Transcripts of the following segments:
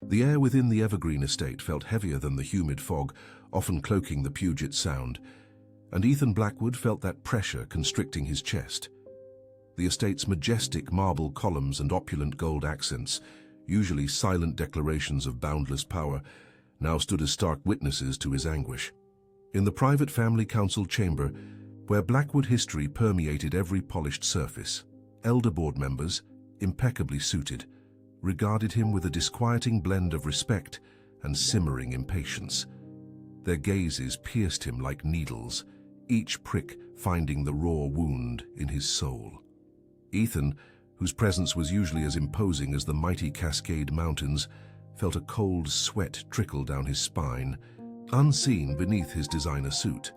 The air within the evergreen estate felt heavier than the humid fog, often cloaking the Puget Sound, and Ethan Blackwood felt that pressure constricting his chest. The estate's majestic marble columns and opulent gold accents, usually silent declarations of boundless power, now stood as stark witnesses to his anguish. In the private family council chamber, where Blackwood history permeated every polished surface, elder board members, impeccably suited, regarded him with a disquieting blend of respect and simmering impatience. Their gazes pierced him like needles, each prick finding the raw wound in his soul. Ethan, whose presence was usually as imposing as the mighty Cascade Mountains, felt a cold sweat trickle down his spine, unseen beneath his designer suit.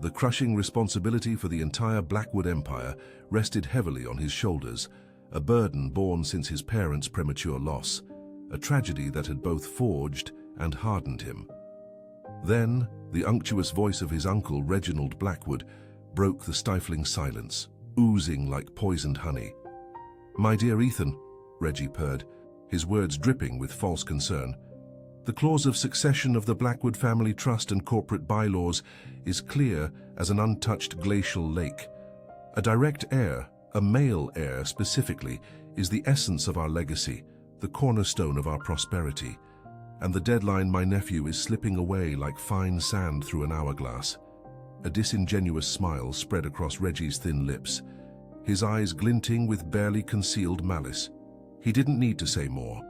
The crushing responsibility for the entire Blackwood empire rested heavily on his shoulders, a burden borne since his parents' premature loss, a tragedy that had both forged and hardened him. Then, the unctuous voice of his uncle, Reginald Blackwood, broke the stifling silence, oozing like poisoned honey. "My dear Ethan," Reggie purred, his words dripping with false concern, "the clause of succession of the Blackwood family trust and corporate bylaws is clear as an untouched glacial lake. A direct heir, a male heir specifically, is the essence of our legacy, the cornerstone of our prosperity. And the deadline, my nephew, is slipping away like fine sand through an hourglass." A disingenuous smile spread across Reggie's thin lips, his eyes glinting with barely concealed malice. He didn't need to say more.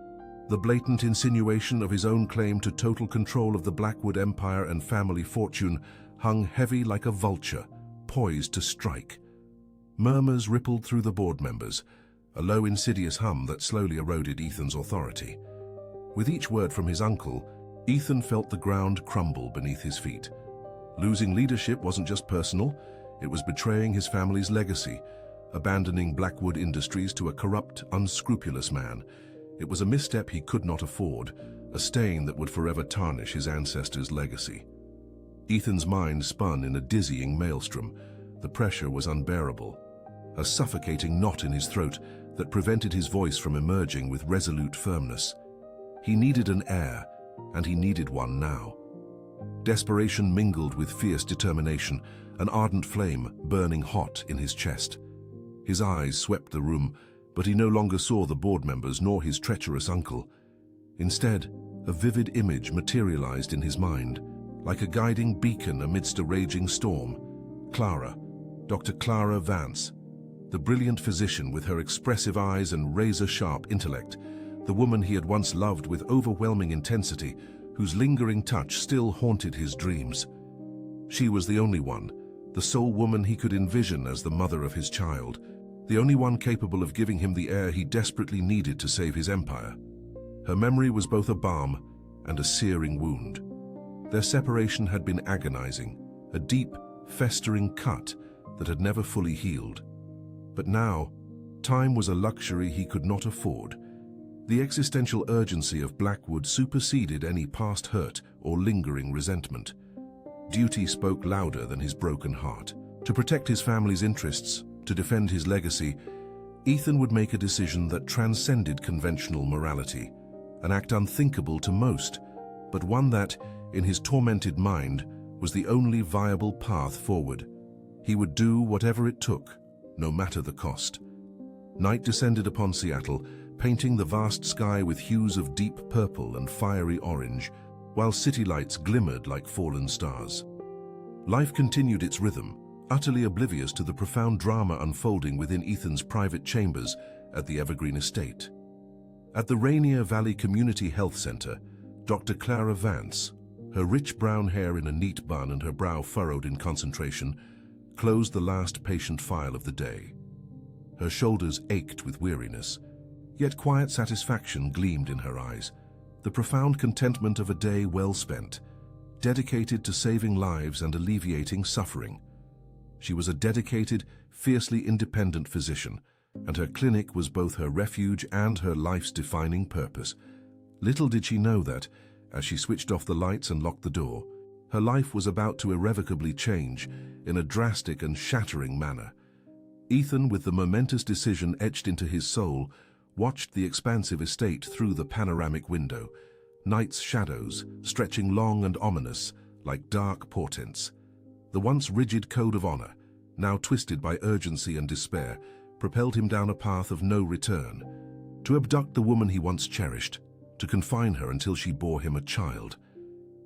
The blatant insinuation of his own claim to total control of the Blackwood empire and family fortune hung heavy like a vulture, poised to strike. Murmurs rippled through the board members, a low insidious hum that slowly eroded Ethan's authority. With each word from his uncle, Ethan felt the ground crumble beneath his feet. Losing leadership wasn't just personal, it was betraying his family's legacy, abandoning Blackwood Industries to a corrupt, unscrupulous man. It was a misstep he could not afford, a stain that would forever tarnish his ancestors' legacy. Ethan's mind spun in a dizzying maelstrom. The pressure was unbearable, a suffocating knot in his throat that prevented his voice from emerging with resolute firmness. He needed an heir, and he needed one now. Desperation mingled with fierce determination, an ardent flame burning hot in his chest. His eyes swept the room, but he no longer saw the board members nor his treacherous uncle. Instead, a vivid image materialized in his mind, like a guiding beacon amidst a raging storm. Clara, Dr. Clara Vance, the brilliant physician with her expressive eyes and razor-sharp intellect, the woman he had once loved with overwhelming intensity, whose lingering touch still haunted his dreams. She was the only one, the sole woman he could envision as the mother of his child, the only one capable of giving him the heir he desperately needed to save his empire. Her memory was both a balm and a searing wound. Their separation had been agonizing, a deep, festering cut that had never fully healed. But now, time was a luxury he could not afford. The existential urgency of Blackwood superseded any past hurt or lingering resentment. Duty spoke louder than his broken heart. To protect his family's interests, to defend his legacy, Ethan would make a decision that transcended conventional morality, an act unthinkable to most, but one that, in his tormented mind, was the only viable path forward. He would do whatever it took, no matter the cost. Night descended upon Seattle, painting the vast sky with hues of deep purple and fiery orange, while city lights glimmered like fallen stars. Life continued its rhythm, utterly oblivious to the profound drama unfolding within Ethan's private chambers at the Evergreen Estate. At the Rainier Valley Community Health Center, Dr. Clara Vance, her rich brown hair in a neat bun and her brow furrowed in concentration, closed the last patient file of the day. Her shoulders ached with weariness, yet quiet satisfaction gleamed in her eyes, the profound contentment of a day well spent, dedicated to saving lives and alleviating suffering. She was a dedicated, fiercely independent physician, and her clinic was both her refuge and her life's defining purpose. Little did she know that, as she switched off the lights and locked the door, her life was about to irrevocably change in a drastic and shattering manner. Ethan, with the momentous decision etched into his soul, watched the expansive estate through the panoramic window, night's shadows stretching long and ominous like dark portents. The once rigid code of honor, now twisted by urgency and despair, propelled him down a path of no return. To abduct the woman he once cherished, to confine her until she bore him a child.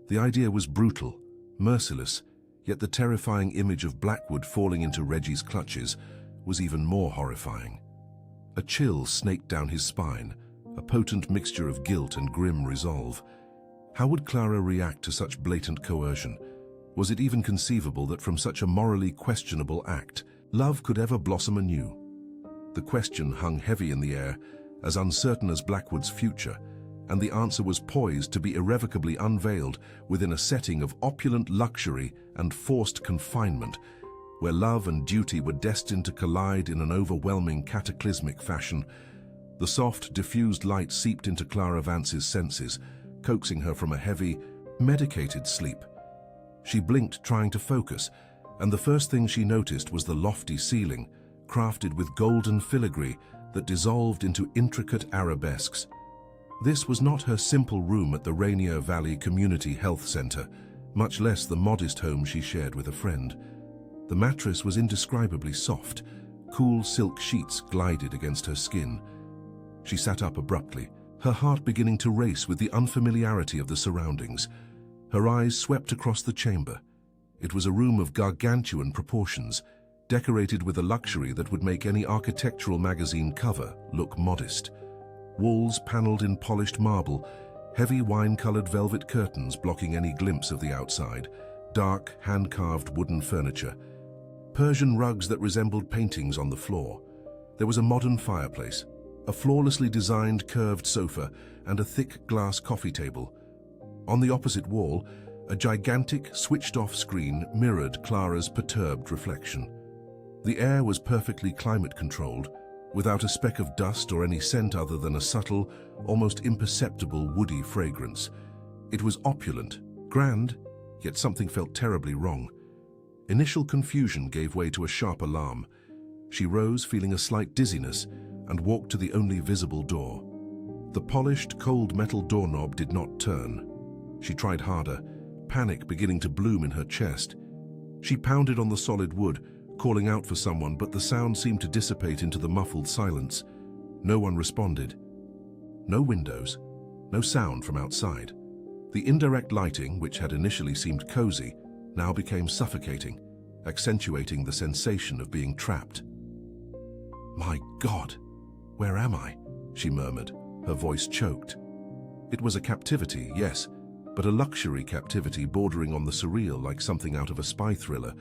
The idea was brutal, merciless, yet the terrifying image of Blackwood falling into Reggie's clutches was even more horrifying. A chill snaked down his spine, a potent mixture of guilt and grim resolve. How would Clara react to such blatant coercion? Was it even conceivable that from such a morally questionable act, love could ever blossom anew? The question hung heavy in the air, as uncertain as Blackwood's future, and the answer was poised to be irrevocably unveiled within a setting of opulent luxury and forced confinement, where love and duty were destined to collide in an overwhelming, cataclysmic fashion. The soft, diffused light seeped into Clara Vance's senses, coaxing her from a heavy, medicated sleep. She blinked, trying to focus, and the first thing she noticed was the lofty ceiling, crafted with golden filigree that dissolved into intricate arabesques. This was not her simple room at the Rainier Valley Community Health Center, much less the modest home she shared with a friend. The mattress was indescribably soft. Cool silk sheets glided against her skin. She sat up abruptly, her heart beginning to race with the unfamiliarity of the surroundings. Her eyes swept across the chamber. It was a room of gargantuan proportions, decorated with a luxury that would make any architectural magazine cover look modest. Walls paneled in polished marble, heavy wine-colored velvet curtains blocking any glimpse of the outside, dark, hand-carved wooden furniture, Persian rugs that resembled paintings on the floor. There was a modern fireplace, a flawlessly designed curved sofa, and a thick glass coffee table. On the opposite wall, a gigantic, switched-off screen mirrored Clara's perturbed reflection. The air was perfectly climate-controlled, without a speck of dust or any scent other than a subtle, almost imperceptible woody fragrance. It was opulent, grand, yet something felt terribly wrong. Initial confusion gave way to a sharp alarm. She rose, feeling a slight dizziness, and walked to the only visible door. The polished, cold metal doorknob did not turn. She tried harder, panic beginning to bloom in her chest. She pounded on the solid wood, calling out for someone, but the sound seemed to dissipate into the muffled silence. No one responded. No windows, no sound from outside. The indirect lighting, which had initially seemed cozy, now became suffocating, accentuating the sensation of being trapped. "My God, where am I?" she murmured, her voice choked. It was a captivity, yes, but a luxury captivity bordering on the surreal, like something out of a spy thriller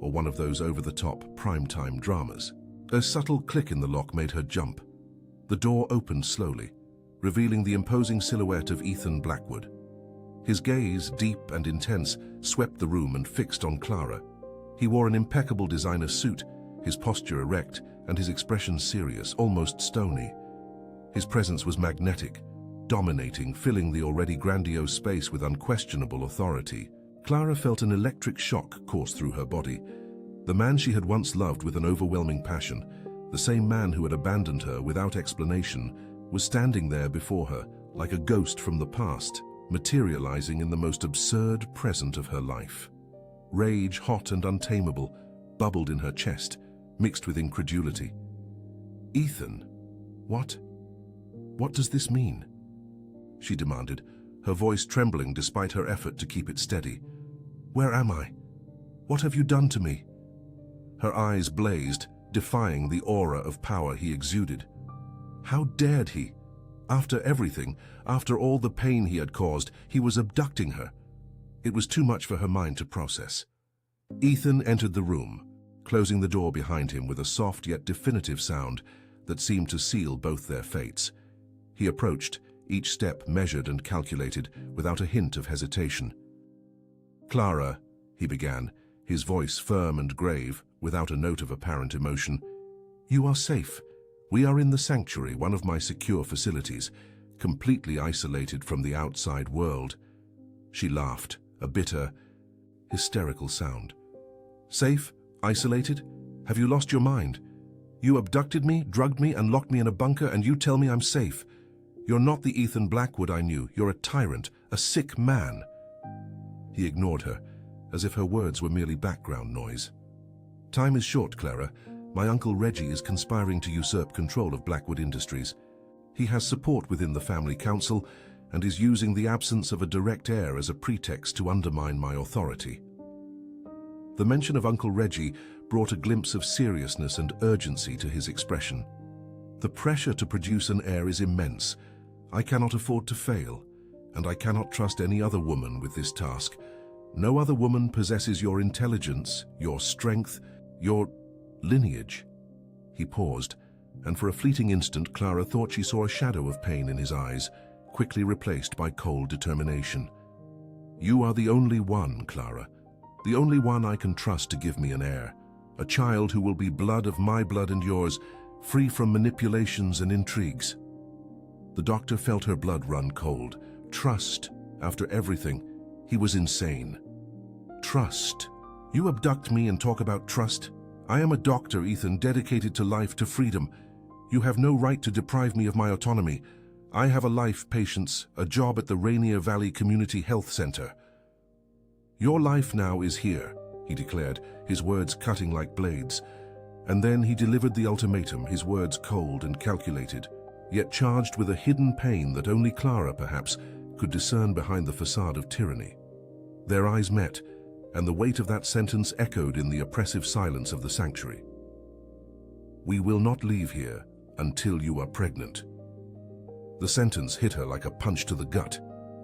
or one of those over-the-top primetime dramas. A subtle click in the lock made her jump. The door opened slowly, revealing the imposing silhouette of Ethan Blackwood. His gaze, deep and intense, swept the room and fixed on Clara. He wore an impeccable designer suit, his posture erect and his expression serious, almost stony. His presence was magnetic, dominating, filling the already grandiose space with unquestionable authority. Clara felt an electric shock course through her body. The man she had once loved with an overwhelming passion, the same man who had abandoned her without explanation, was standing there before her like a ghost from the past, materializing in the most absurd present of her life. Rage, hot and untamable, bubbled in her chest, mixed with incredulity. "Ethan, what does this mean?" she demanded, her voice trembling despite her effort to keep it steady. "Where am I? What have you done to me?" Her eyes blazed, defying the aura of power he exuded. How dared he? After everything, after all the pain he had caused, he was abducting her. It was too much for her mind to process. Ethan entered the room, closing the door behind him with a soft yet definitive sound that seemed to seal both their fates. He approached, each step measured and calculated, without a hint of hesitation. "Clara," he began, his voice firm and grave, without a note of apparent emotion, "you are safe. We are in the sanctuary, one of my secure facilities, completely isolated from the outside world." She laughed, a bitter, hysterical sound. "Safe? Isolated? Have you lost your mind? You abducted me, drugged me, and locked me in a bunker, and you tell me I'm safe. You're not the Ethan Blackwood I knew. You're a tyrant, a sick man." He ignored her, as if her words were merely background noise. "Time is short, Clara. My uncle Reggie is conspiring to usurp control of Blackwood Industries. He has support within the family council and is using the absence of a direct heir as a pretext to undermine my authority." The mention of Uncle Reggie brought a glimpse of seriousness and urgency to his expression. "The pressure to produce an heir is immense. I cannot afford to fail, and I cannot trust any other woman with this task. No other woman possesses your intelligence, your strength, your lineage." He paused, and for a fleeting instant Clara thought she saw a shadow of pain in his eyes, quickly replaced by cold determination. "You are the only one, Clara. The only one I can trust to give me an heir. A child who will be blood of my blood and yours, free from manipulations and intrigues." The doctor felt her blood run cold. Trust, after everything. He was insane. Trust? You abduct me and talk about trust? I am a doctor, Ethan, dedicated to life, to freedom. You have no right to deprive me of my autonomy. I have a life, Patience, a job at the Rainier Valley Community Health Center. Your life now is here, he declared, his words cutting like blades. And then he delivered the ultimatum, his words cold and calculated, yet charged with a hidden pain that only Clara, perhaps, could discern behind the facade of tyranny. Their eyes met, and the weight of that sentence echoed in the oppressive silence of the sanctuary. "We will not leave here until you are pregnant." The sentence hit her like a punch to the gut.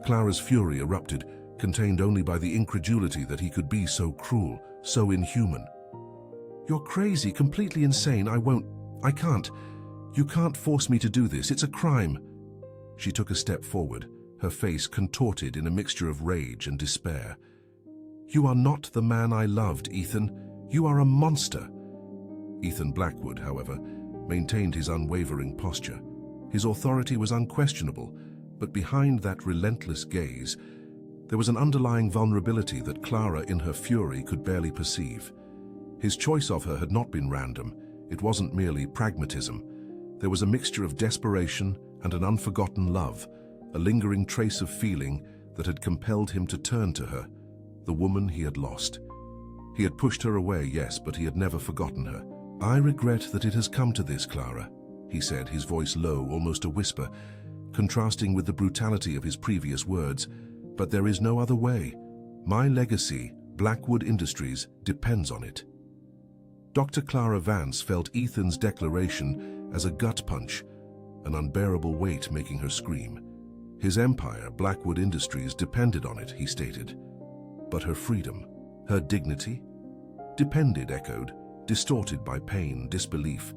Clara's fury erupted, contained only by the incredulity that he could be so cruel, so inhuman. "You're crazy, completely insane. I can't. You can't force me to do this. It's a crime." She took a step forward, her face contorted in a mixture of rage and despair. "You are not the man I loved, Ethan. You are a monster." Ethan Blackwood, however, maintained his unwavering posture. His authority was unquestionable, but behind that relentless gaze, there was an underlying vulnerability that Clara, in her fury, could barely perceive. His choice of her had not been random. It wasn't merely pragmatism. There was a mixture of desperation and an unforgotten love, a lingering trace of feeling that had compelled him to turn to her, the woman he had lost. He had pushed her away, yes, but he had never forgotten her. "I regret that it has come to this, Clara," he said, his voice low, almost a whisper, contrasting with the brutality of his previous words. "But there is no other way. My legacy, Blackwood Industries, depends on it." Dr. Clara Vance felt Ethan's declaration as a gut punch, an unbearable weight making her scream. His empire, Blackwood Industries, depended on it, he stated. But her freedom, her dignity? "Depended," echoed, distorted by pain, disbelief.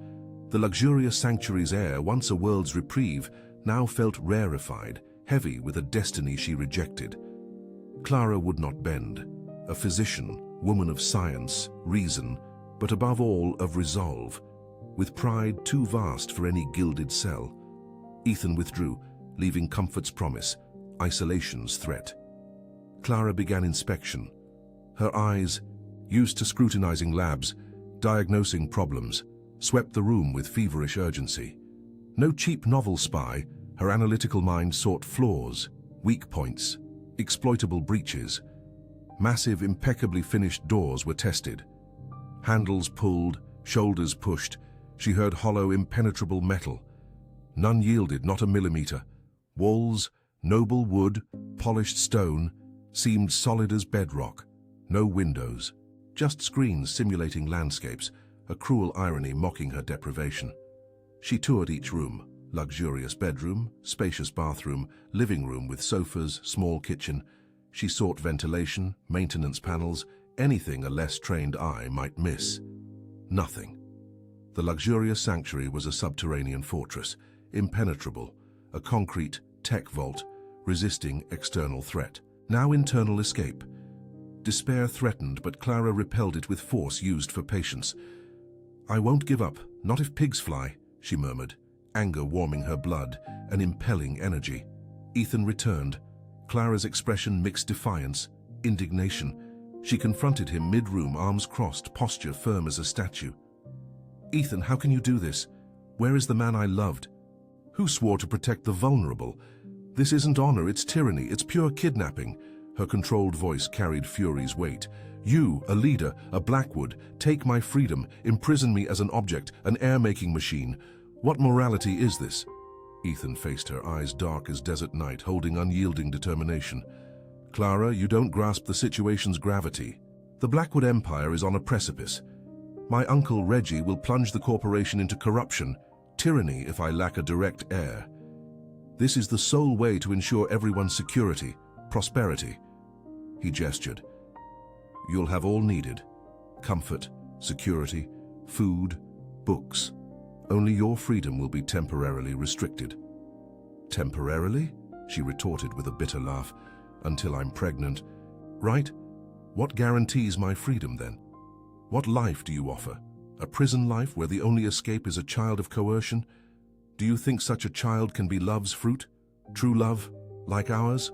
The luxurious sanctuary's air, once a world's reprieve, now felt rarefied, heavy with a destiny she rejected. Clara would not bend. A physician, woman of science, reason, but above all of resolve, with pride too vast for any gilded cell. Ethan withdrew, leaving comfort's promise, isolation's threat. Clara began inspection. Her eyes, used to scrutinizing labs, diagnosing problems, swept the room with feverish urgency. No cheap novel spy, her analytical mind sought flaws, weak points, exploitable breaches. Massive, impeccably finished doors were tested. Handles pulled, shoulders pushed. She heard hollow, impenetrable metal. None yielded, not a millimeter. Walls, noble wood, polished stone, seemed solid as bedrock. No windows, just screens simulating landscapes, a cruel irony mocking her deprivation. She toured each room, luxurious bedroom, spacious bathroom, living room with sofas, small kitchen. She sought ventilation, maintenance panels, anything a less trained eye might miss. Nothing. The luxurious sanctuary was a subterranean fortress, impenetrable, a concrete tech vault, resisting external threat. Now internal escape. Despair threatened, but Clara repelled it with force used for patience. "I won't give up, not if pigs fly," she murmured, anger warming her blood, an impelling energy. Ethan returned. Clara's expression mixed defiance, indignation. She confronted him mid-room, arms crossed, posture firm as a statue. Ethan, how can you do this? Where is the man I loved? Who swore to protect the vulnerable? This isn't honor, it's tyranny, it's pure kidnapping. Her controlled voice carried fury's weight. You, a leader, a Blackwood, take my freedom, imprison me as an object, an air-making machine. What morality is this? Ethan faced her, eyes dark as desert night, holding unyielding determination. Clara, you don't grasp the situation's gravity. The Blackwood Empire is on a precipice. My uncle Reggie will plunge the corporation into corruption, tyranny if I lack a direct heir. This is the sole way to ensure everyone's security, prosperity. He gestured. You'll have all needed. Comfort, security, food, books. Only your freedom will be temporarily restricted. Temporarily? She retorted with a bitter laugh. Until I'm pregnant. Right? What guarantees my freedom then? What life do you offer? A prison life where the only escape is a child of coercion? Do you think such a child can be love's fruit? True love, like ours?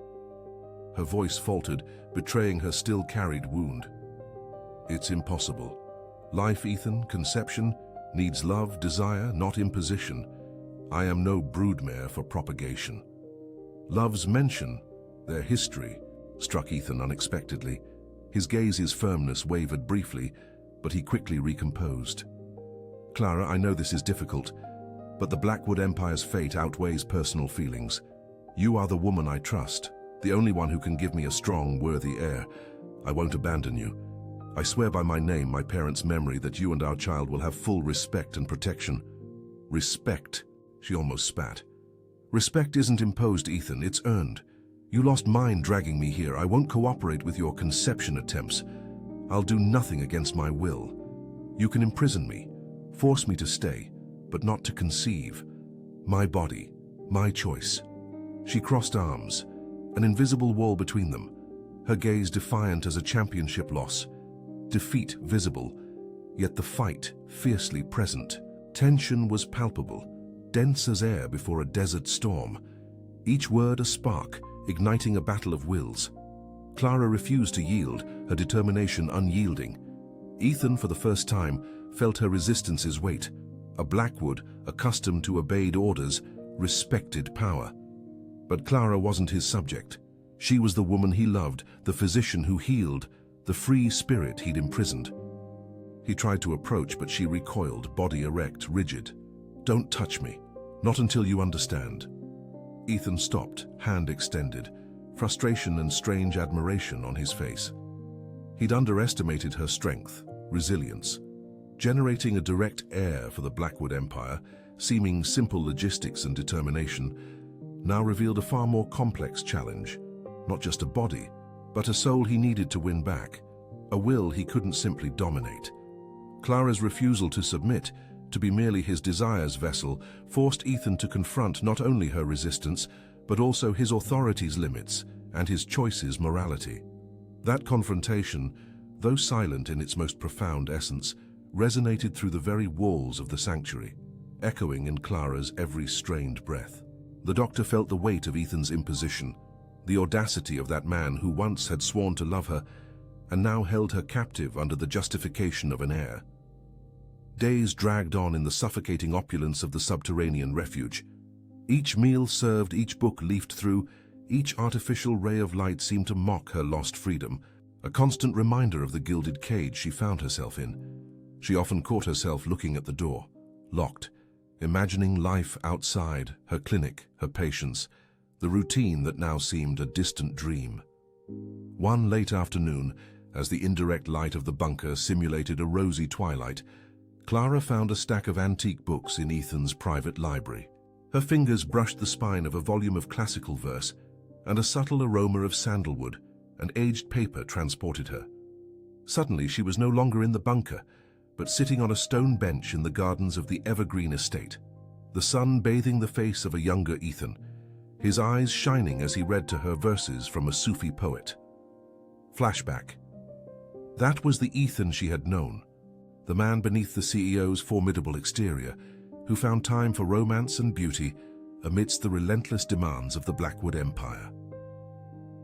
Her voice faltered, betraying her still-carried wound. It's impossible. Life, Ethan, conception, needs love, desire, not imposition. I am no broodmare for propagation. Love's mention, their history, struck Ethan unexpectedly. His gaze's firmness wavered briefly, but he quickly recomposed. Clara, I know this is difficult, but the Blackwood Empire's fate outweighs personal feelings. You are the woman I trust, the only one who can give me a strong, worthy heir. I won't abandon you. I swear by my name, my parents' memory, that you and our child will have full respect and protection. Respect, she almost spat. Respect isn't imposed, Ethan, it's earned. You lost mine dragging me here. I won't cooperate with your conception attempts. I'll do nothing against my will. You can imprison me, force me to stay, but not to conceive. My body, my choice. She crossed arms, an invisible wall between them, her gaze defiant as a championship loss. Defeat visible, yet the fight fiercely present. Tension was palpable, dense as air before a desert storm. Each word a spark, igniting a battle of wills. Clara refused to yield, her determination unyielding. Ethan, for the first time, felt her resistance's weight. A Blackwood, accustomed to obeyed orders, respected power. But Clara wasn't his subject. She was the woman he loved, the physician who healed, the free spirit he'd imprisoned. He tried to approach, but she recoiled, body erect, rigid. Don't touch me. Not until you understand. Ethan stopped, hand extended, frustration and strange admiration on his face. He'd underestimated her strength, resilience. Generating a direct heir for the Blackwood Empire, seeming simple logistics and determination, now revealed a far more complex challenge. Not just a body, but a soul he needed to win back, a will he couldn't simply dominate. Clara's refusal to submit, to be merely his desire's vessel, forced Ethan to confront not only her resistance, but also his authority's limits and his choice's morality. That confrontation, though silent in its most profound essence, resonated through the very walls of the sanctuary, echoing in Clara's every strained breath. The doctor felt the weight of Ethan's imposition, the audacity of that man who once had sworn to love her and now held her captive under the justification of an heir. Days dragged on in the suffocating opulence of the subterranean refuge. Each meal served, each book leafed through, each artificial ray of light seemed to mock her lost freedom, a constant reminder of the gilded cage she found herself in. She often caught herself looking at the door, locked, imagining life outside, her clinic, her patients, the routine that now seemed a distant dream. One late afternoon, as the indirect light of the bunker simulated a rosy twilight, Clara found a stack of antique books in Ethan's private library. Her fingers brushed the spine of a volume of classical verse, and a subtle aroma of sandalwood and aged paper transported her. Suddenly she was no longer in the bunker, but sitting on a stone bench in the gardens of the evergreen estate, the sun bathing the face of a younger Ethan, his eyes shining as he read to her verses from a Sufi poet. Flashback. That was the Ethan she had known, the man beneath the CEO's formidable exterior, who found time for romance and beauty amidst the relentless demands of the Blackwood Empire.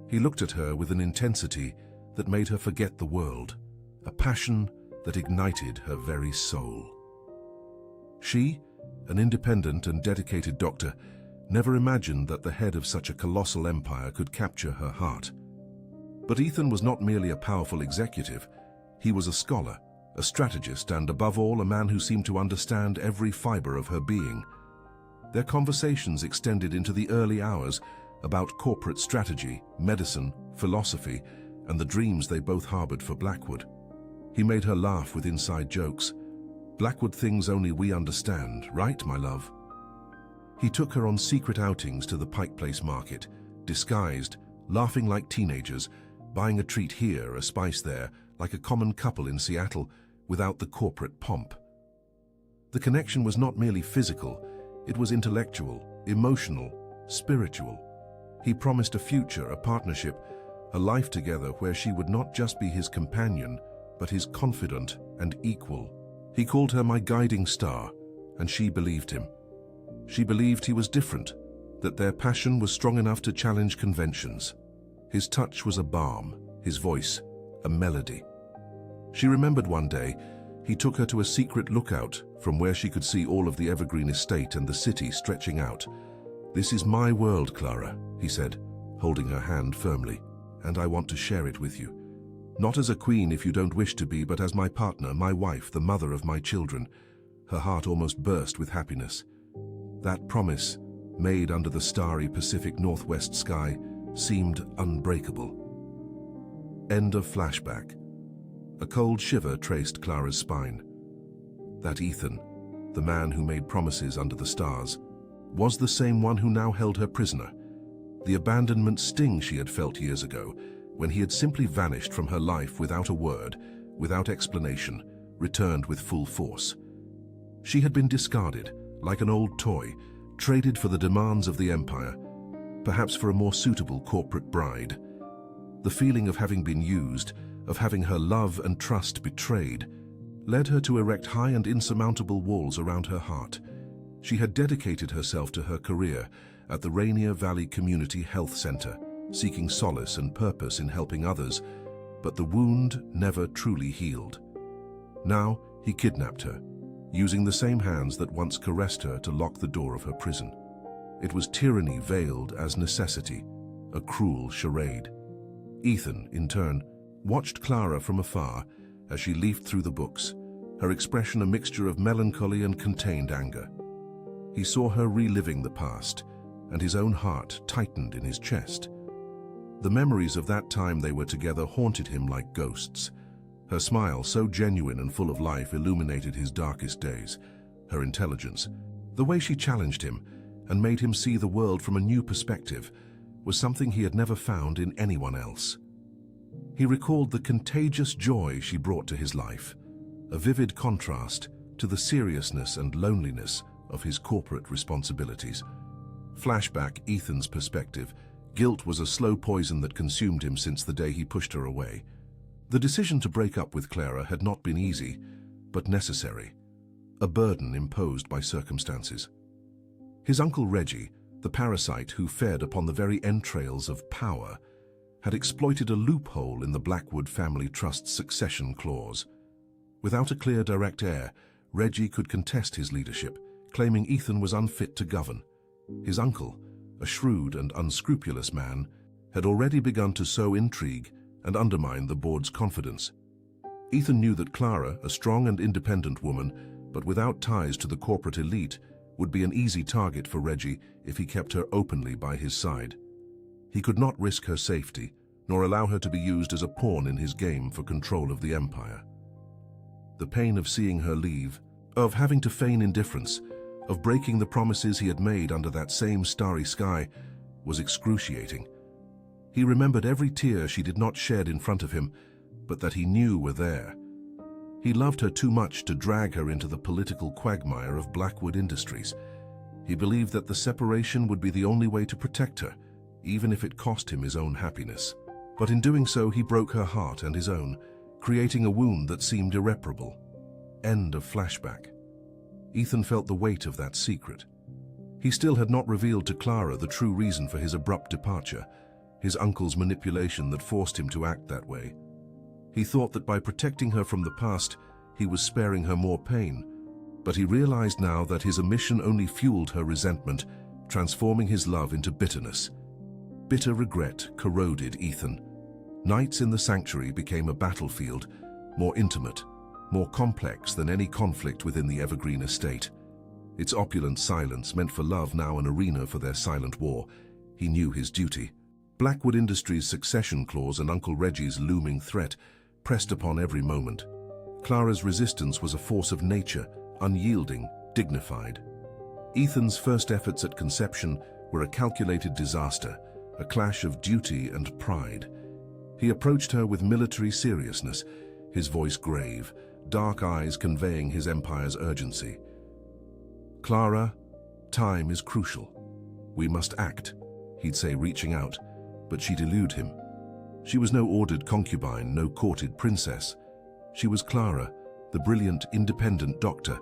He looked at her with an intensity that made her forget the world, a passion that ignited her very soul. She, an independent and dedicated doctor, never imagined that the head of such a colossal empire could capture her heart. But Ethan was not merely a powerful executive. He was a scholar, a strategist, and above all, a man who seemed to understand every fiber of her being. Their conversations extended into the early hours about corporate strategy, medicine, philosophy, and the dreams they both harbored for Blackwood. He made her laugh with inside jokes. "Blackwood things only we understand, right, my love?" He took her on secret outings to the Pike Place market, disguised, laughing like teenagers, buying a treat here, a spice there, like a common couple in Seattle, without the corporate pomp. The connection was not merely physical, it was intellectual, emotional, spiritual. He promised a future, a partnership, a life together where she would not just be his companion, but his confidant and equal. He called her my guiding star, and she believed him. She believed he was different, that their passion was strong enough to challenge conventions. His touch was a balm, his voice a melody. She remembered one day he took her to a secret lookout from where she could see all of the Evergreen estate and the city stretching out. "This is my world, Clara," he said, holding her hand firmly, "and I want to share it with you. Not as a queen if you don't wish to be, but as my partner, my wife, the mother of my children." Her heart almost burst with happiness. That promise, made under the starry Pacific Northwest sky, seemed unbreakable. End of flashback. A cold shiver traced Clara's spine. That Ethan, the man who made promises under the stars, was the same one who now held her prisoner. The abandonment sting she had felt years ago, when he had simply vanished from her life without a word, without explanation, returned with full force. She had been discarded, like an old toy, traded for the demands of the empire, perhaps for a more suitable corporate bride. The feeling of having been used, of having her love and trust betrayed, led her to erect high and insurmountable walls around her heart. She had dedicated herself to her career at the Rainier Valley Community Health Center, seeking solace and purpose in helping others, but the wound never truly healed. Now he kidnapped her, using the same hands that once caressed her to lock the door of her prison. It was tyranny veiled as necessity, a cruel charade. Ethan, in turn, watched Clara from afar as she leafed through the books, her expression a mixture of melancholy and contained anger. He saw her reliving the past, and his own heart tightened in his chest. The memories of that time they were together haunted him like ghosts. Her smile, so genuine and full of life, illuminated his darkest days. Her intelligence, the way she challenged him and made him see the world from a new perspective, was something he had never found in anyone else. He recalled the contagious joy she brought to his life, a vivid contrast to the seriousness and loneliness of his corporate responsibilities. Flashback, Ethan's perspective. Guilt was a slow poison that consumed him since the day he pushed her away. The decision to break up with Clara had not been easy, but necessary, a burden imposed by circumstances. His uncle Reggie, the parasite who fed upon the very entrails of power, had exploited a loophole in the Blackwood family trust's succession clause. Without a clear direct heir, Reggie could contest his leadership, claiming Ethan was unfit to govern. His uncle, a shrewd and unscrupulous man, had already begun to sow intrigue and undermine the board's confidence. Ethan knew that Clara, a strong and independent woman, but without ties to the corporate elite, would be an easy target for Reggie if he kept her openly by his side. He could not risk her safety, nor allow her to be used as a pawn in his game for control of the empire. The pain of seeing her leave, of having to feign indifference, of breaking the promises he had made under that same starry sky, was excruciating. He remembered every tear she did not shed in front of him, but that he knew were there. He loved her too much to drag her into the political quagmire of Blackwood Industries. He believed that the separation would be the only way to protect her, even if it cost him his own happiness. But in doing so, he broke her heart and his own, creating a wound that seemed irreparable. End of flashback. Ethan felt the weight of that secret. He still had not revealed to Clara the true reason for his abrupt departure, his uncle's manipulation that forced him to act that way. He thought that by protecting her from the past, he was sparing her more pain. But he realized now that his omission only fueled her resentment, transforming his love into bitterness. Bitter regret corroded Ethan. Nights in the sanctuary became a battlefield, more intimate, more complex than any conflict within the Evergreen estate. Its opulent silence meant for love now an arena for their silent war. He knew his duty. Blackwood Industries' succession clause and Uncle Reggie's looming threat pressed upon every moment. Clara's resistance was a force of nature, unyielding, dignified. Ethan's first efforts at conception were a calculated disaster, a clash of duty and pride. He approached her with military seriousness, his voice grave, dark eyes conveying his empire's urgency. "Clara, time is crucial. We must act," he'd say, reaching out, but she'd elude him. She was no ordered concubine, no courted princess. She was Clara, the brilliant, independent doctor,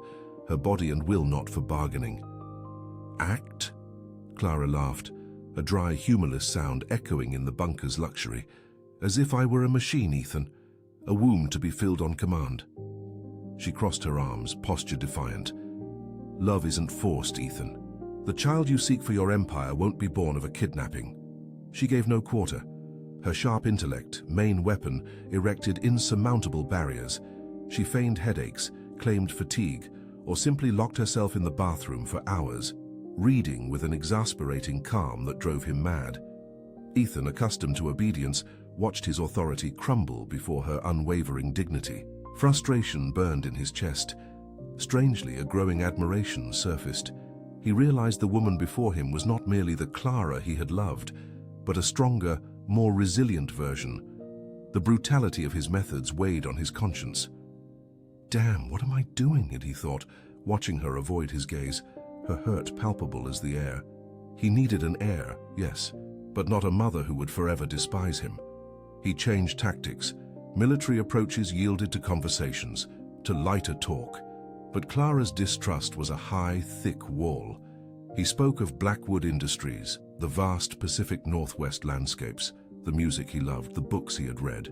her body and will not for bargaining. "Act?" Clara laughed, a dry, humorless sound echoing in the bunker's luxury. "As if I were a machine, Ethan, a womb to be filled on command." She crossed her arms, posture defiant. "Love isn't forced, Ethan. The child you seek for your empire won't be born of a kidnapping." She gave no quarter. Her sharp intellect, main weapon, erected insurmountable barriers. She feigned headaches, claimed fatigue, or simply locked herself in the bathroom for hours, reading with an exasperating calm that drove him mad. Ethan, accustomed to obedience, watched his authority crumble before her unwavering dignity. Frustration burned in his chest. Strangely, a growing admiration surfaced. He realized the woman before him was not merely the Clara he had loved, but a stronger, more resilient version. The brutality of his methods weighed on his conscience. "Damn, what am I doing?" he thought, watching her avoid his gaze, her hurt palpable as the air. He needed an heir, yes, but not a mother who would forever despise him. He changed tactics. Military approaches yielded to conversations, to lighter talk. But Clara's distrust was a high, thick wall. He spoke of Blackwood Industries, the vast Pacific Northwest landscapes, the music he loved, the books he had read.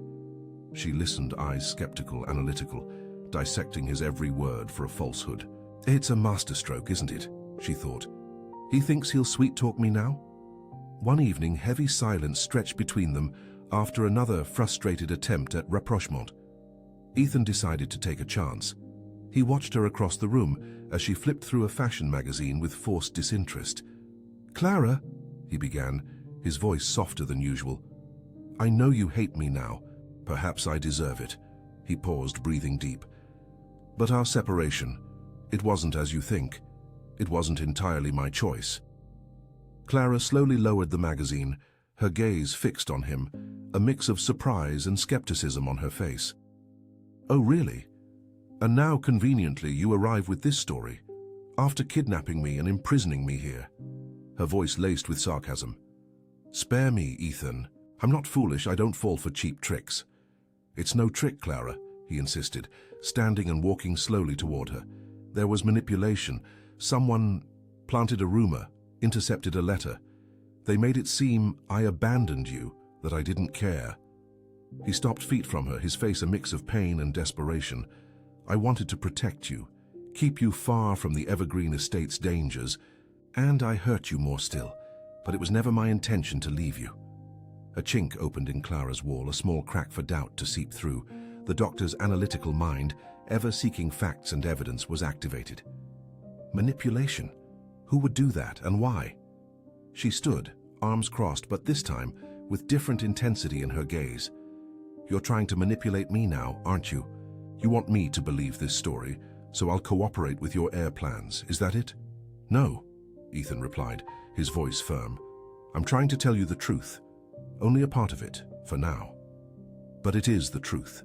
She listened, eyes skeptical, analytical, dissecting his every word for a falsehood. "It's a masterstroke, isn't it?" she thought. "He thinks he'll sweet-talk me now?" One evening, heavy silence stretched between them after another frustrated attempt at rapprochement. Ethan decided to take a chance. He watched her across the room as she flipped through a fashion magazine with forced disinterest. "Clara," he began, his voice softer than usual. "I know you hate me now. Perhaps I deserve it." He paused, breathing deep. "But our separation, it wasn't as you think. It wasn't entirely my choice." Clara slowly lowered the magazine, her gaze fixed on him, a mix of surprise and skepticism on her face. "Oh, really? And now, conveniently, you arrive with this story, after kidnapping me and imprisoning me here." Her voice laced with sarcasm. "Spare me, Ethan. I'm not foolish, I don't fall for cheap tricks." "It's no trick, Clara," he insisted, standing and walking slowly toward her. "There was manipulation. Someone planted a rumor, intercepted a letter. They made it seem I abandoned you, that I didn't care." He stopped feet from her, his face a mix of pain and desperation. "I wanted to protect you, keep you far from the Evergreen Estate's dangers, and I hurt you more still, but it was never my intention to leave you." A chink opened in Clara's wall, a small crack for doubt to seep through. The doctor's analytical mind, ever seeking facts and evidence, was activated. Manipulation? Who would do that, and why? She stood, arms crossed, but this time with different intensity in her gaze. "You're trying to manipulate me now, aren't you? You want me to believe this story, so I'll cooperate with your heir plans, is that it?" "No," Ethan replied, his voice firm. "I'm trying to tell you the truth. Only a part of it, for now. But it is the truth."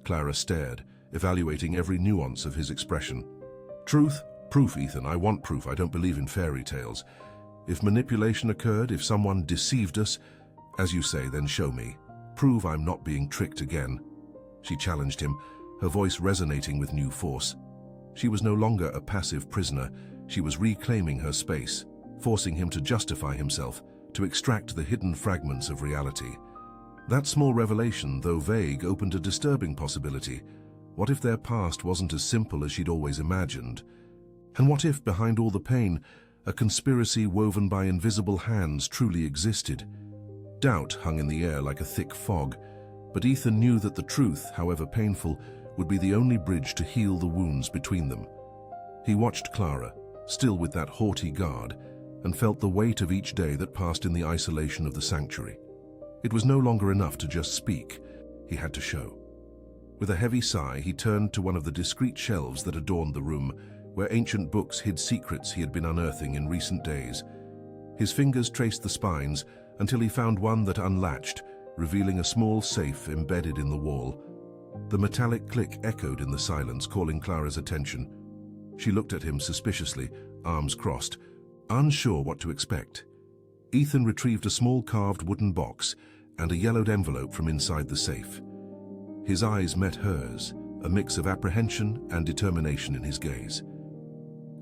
Clara stared, evaluating every nuance of his expression. "Truth? Proof, Ethan. I want proof. I don't believe in fairy tales. If manipulation occurred, if someone deceived us, as you say, then show me. Prove I'm not being tricked again." She challenged him, her voice resonating with new force. She was no longer a passive prisoner. She was reclaiming her space, forcing him to justify himself, to extract the hidden fragments of reality. That small revelation, though vague, opened a disturbing possibility. What if their past wasn't as simple as she'd always imagined? And what if, behind all the pain, a conspiracy woven by invisible hands truly existed? Doubt hung in the air like a thick fog, but Ethan knew that the truth, however painful, would be the only bridge to heal the wounds between them. He watched Clara, still with that haughty guard, and felt the weight of each day that passed in the isolation of the sanctuary. It was no longer enough to just speak. He had to show. With a heavy sigh, he turned to one of the discreet shelves that adorned the room, where ancient books hid secrets he had been unearthing in recent days. His fingers traced the spines until he found one that unlatched, revealing a small safe embedded in the wall. The metallic click echoed in the silence, calling Clara's attention. She looked at him suspiciously, arms crossed, unsure what to expect. Ethan retrieved a small carved wooden box and a yellowed envelope from inside the safe. His eyes met hers, a mix of apprehension and determination in his gaze.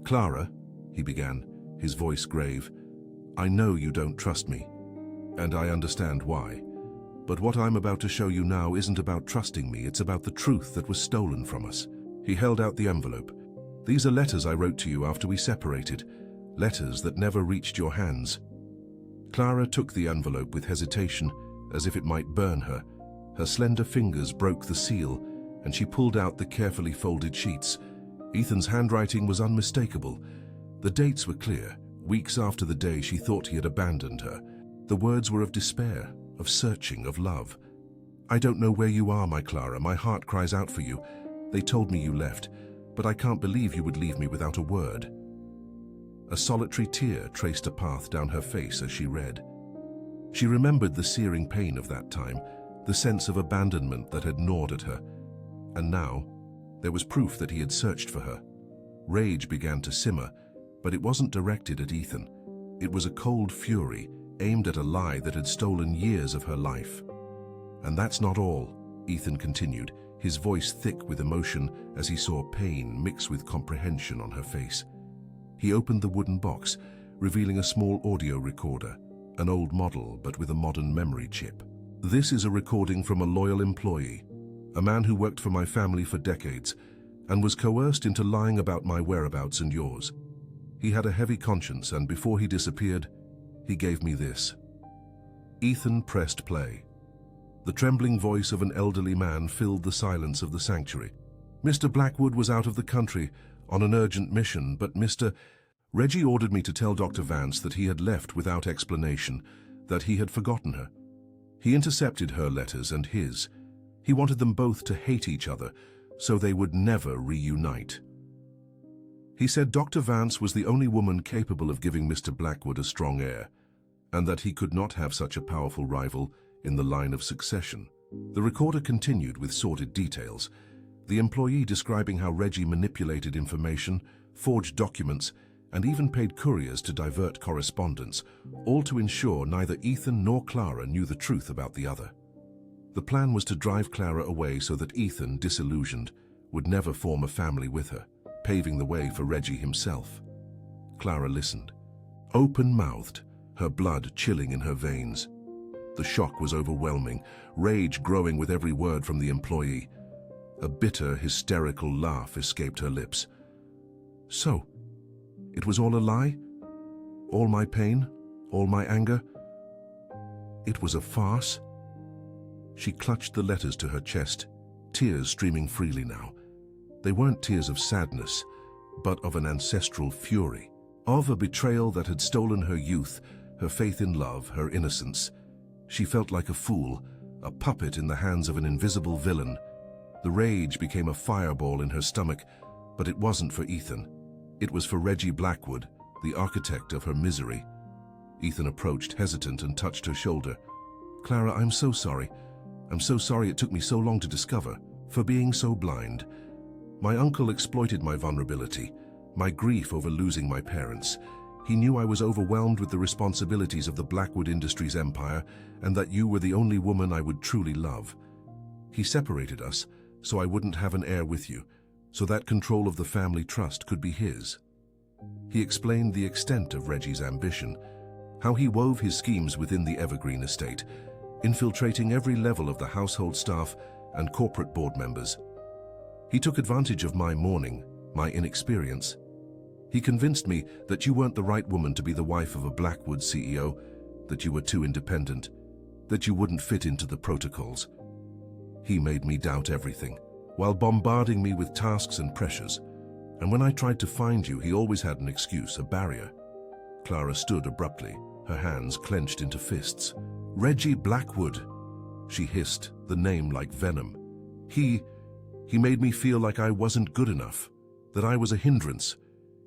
"Clara," he began, his voice grave, "I know you don't trust me, and I understand why. But what I'm about to show you now isn't about trusting me, it's about the truth that was stolen from us." He held out the envelope. "These are letters I wrote to you after we separated, letters that never reached your hands." Clara took the envelope with hesitation, as if it might burn her. Her slender fingers broke the seal, and she pulled out the carefully folded sheets. Ethan's handwriting was unmistakable. The dates were clear, weeks after the day she thought he had abandoned her. The words were of despair, of searching, of love. "I don't know where you are, my Clara. My heart cries out for you. They told me you left, but I can't believe you would leave me without a word." A solitary tear traced a path down her face as she read. She remembered the searing pain of that time, the sense of abandonment that had gnawed at her. And now, there was proof that he had searched for her. Rage began to simmer, but it wasn't directed at Ethan. It was a cold fury, aimed at a lie that had stolen years of her life. "And that's not all," Ethan continued, his voice thick with emotion as he saw pain mix with comprehension on her face. He opened the wooden box, revealing a small audio recorder, an old model but with a modern memory chip. "This is a recording from a loyal employee, a man who worked for my family for decades and was coerced into lying about my whereabouts and yours. He had a heavy conscience, and before he disappeared, he gave me this." Ethan pressed play. The trembling voice of an elderly man filled the silence of the sanctuary. "Mr. Blackwood was out of the country on an urgent mission, but Reggie ordered me to tell Dr. Vance that he had left without explanation, that he had forgotten her. He intercepted her letters and his. He wanted them both to hate each other, so they would never reunite. He said Dr. Vance was the only woman capable of giving Mr. Blackwood a strong heir, and that he could not have such a powerful rival in the line of succession." The recorder continued with sordid details, the employee describing how Reggie manipulated information, forged documents, and even paid couriers to divert correspondence, all to ensure neither Ethan nor Clara knew the truth about the other. The plan was to drive Clara away so that Ethan, disillusioned, would never form a family with her, paving the way for Reggie himself. Clara listened, open-mouthed, her blood chilling in her veins. The shock was overwhelming, rage growing with every word from the employee. A bitter, hysterical laugh escaped her lips. "So, it was all a lie? All my pain? All my anger? It was a farce?" She clutched the letters to her chest, tears streaming freely now. They weren't tears of sadness, but of an ancestral fury, of a betrayal that had stolen her youth, her faith in love, her innocence. She felt like a fool, a puppet in the hands of an invisible villain. The rage became a fireball in her stomach, but it wasn't for Ethan. It was for Reggie Blackwood, the architect of her misery. Ethan approached, hesitant, and touched her shoulder. "Clara, I'm so sorry. I'm so sorry it took me so long to discover, for being so blind. My uncle exploited my vulnerability, my grief over losing my parents. He knew I was overwhelmed with the responsibilities of the Blackwood Industries empire and that you were the only woman I would truly love. He separated us, so I wouldn't have an heir with you, so that control of the family trust could be his." He explained the extent of Reggie's ambition, how he wove his schemes within the Evergreen estate, infiltrating every level of the household staff and corporate board members. He took advantage of my mourning, my inexperience. He convinced me that you weren't the right woman to be the wife of a Blackwood CEO, that you were too independent, that you wouldn't fit into the protocols. He made me doubt everything, while bombarding me with tasks and pressures. And when I tried to find you, he always had an excuse, a barrier. Clara stood abruptly, her hands clenched into fists. Reggie Blackwood, she hissed, the name like venom. He made me feel like I wasn't good enough, that I was a hindrance.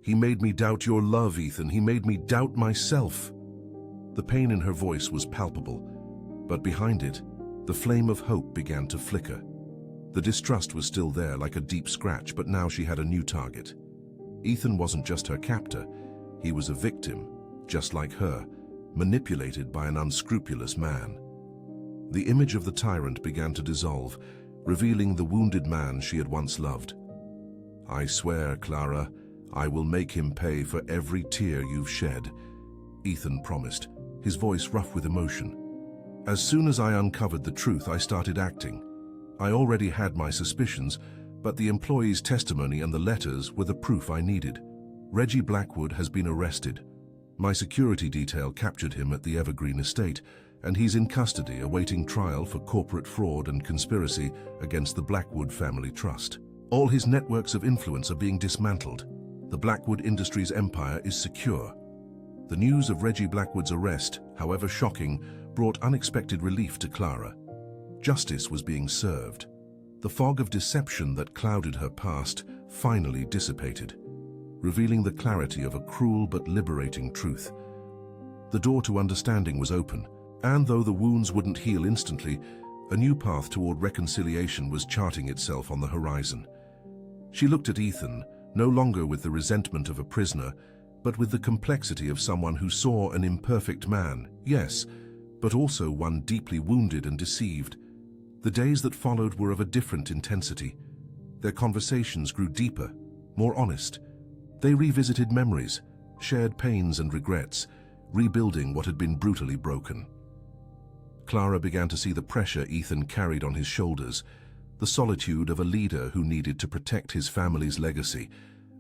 He made me doubt your love, Ethan. He made me doubt myself. The pain in her voice was palpable, but behind it, the flame of hope began to flicker. The distrust was still there like a deep scratch, but now she had a new target. Ethan wasn't just her captor. He was a victim, just like her, manipulated by an unscrupulous man. The image of the tyrant began to dissolve, revealing the wounded man she had once loved. I swear, Clara, I will make him pay for every tear you've shed, Ethan promised, his voice rough with emotion. As soon as I uncovered the truth, I started acting. I already had my suspicions, but the employee's testimony and the letters were the proof I needed. Reggie Blackwood has been arrested. My security detail captured him at the Evergreen estate, and he's in custody awaiting trial for corporate fraud and conspiracy against the Blackwood family trust. All his networks of influence are being dismantled. The Blackwood Industries empire is secure. The news of Reggie Blackwood's arrest, however shocking, brought unexpected relief to Clara. Justice was being served. The fog of deception that clouded her past finally dissipated, revealing the clarity of a cruel but liberating truth. The door to understanding was open, and though the wounds wouldn't heal instantly, a new path toward reconciliation was charting itself on the horizon. She looked at Ethan, no longer with the resentment of a prisoner, but with the complexity of someone who saw an imperfect man, yes, but also one deeply wounded and deceived. The days that followed were of a different intensity. Their conversations grew deeper, more honest. They revisited memories, shared pains and regrets, rebuilding what had been brutally broken. Clara began to see the pressure Ethan carried on his shoulders, the solitude of a leader who needed to protect his family's legacy,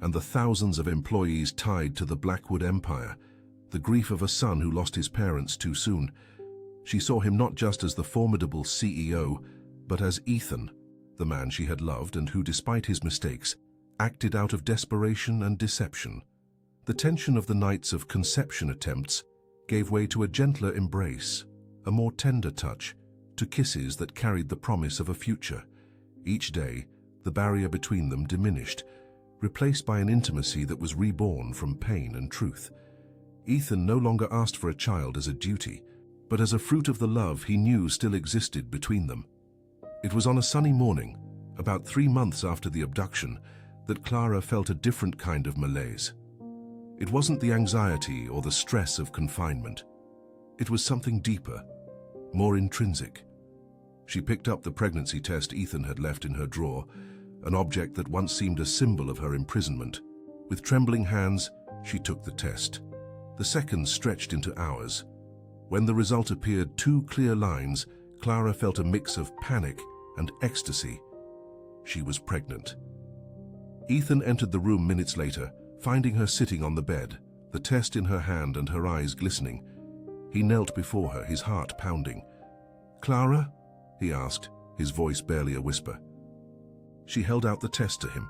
and the thousands of employees tied to the Blackwood empire, the grief of a son who lost his parents too soon. She saw him not just as the formidable CEO, but as Ethan, the man she had loved and who, despite his mistakes, acted out of desperation and deception. The tension of the nights of conception attempts gave way to a gentler embrace, a more tender touch, to kisses that carried the promise of a future. Each day, the barrier between them diminished, replaced by an intimacy that was reborn from pain and truth. Ethan no longer asked for a child as a duty, but as a fruit of the love he knew still existed between them. It was on a sunny morning, about 3 months after the abduction, that Clara felt a different kind of malaise. It wasn't the anxiety or the stress of confinement. It was something deeper, more intrinsic. She picked up the pregnancy test Ethan had left in her drawer, an object that once seemed a symbol of her imprisonment. With trembling hands, she took the test. The seconds stretched into hours. When the result appeared, 2 clear lines, Clara felt a mix of panic and ecstasy. She was pregnant. Ethan entered the room minutes later, finding her sitting on the bed, the test in her hand and her eyes glistening. He knelt before her, his heart pounding. "Clara?" he asked, his voice barely a whisper. She held out the test to him,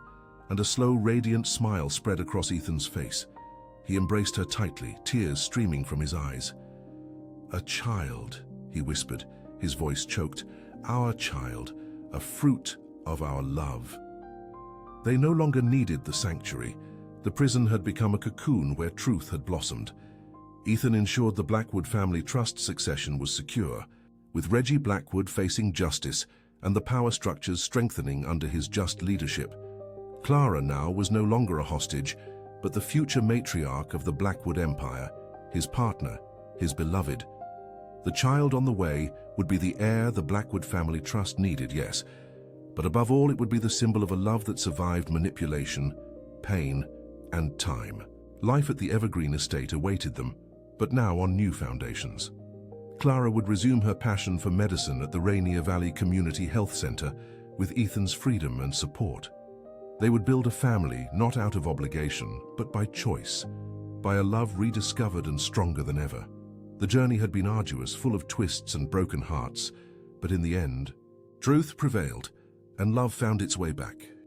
and a slow, radiant smile spread across Ethan's face. He embraced her tightly, tears streaming from his eyes. "A child," he whispered, his voice choked. "Our child, a fruit of our love." They no longer needed the sanctuary. The prison had become a cocoon where truth had blossomed. Ethan ensured the Blackwood family trust succession was secure, with Reggie Blackwood facing justice and the power structures strengthening under his just leadership. Clara now was no longer a hostage, but the future matriarch of the Blackwood empire, his partner, his beloved. The child on the way would be the heir the Blackwood family trust needed, yes, but above all it would be the symbol of a love that survived manipulation, pain, and time. Life at the Evergreen estate awaited them, but now on new foundations. Clara would resume her passion for medicine at the Rainier Valley Community Health Center with Ethan's freedom and support. They would build a family, not out of obligation, but by choice, by a love rediscovered and stronger than ever. The journey had been arduous, full of twists and broken hearts, but in the end, truth prevailed, and love found its way back.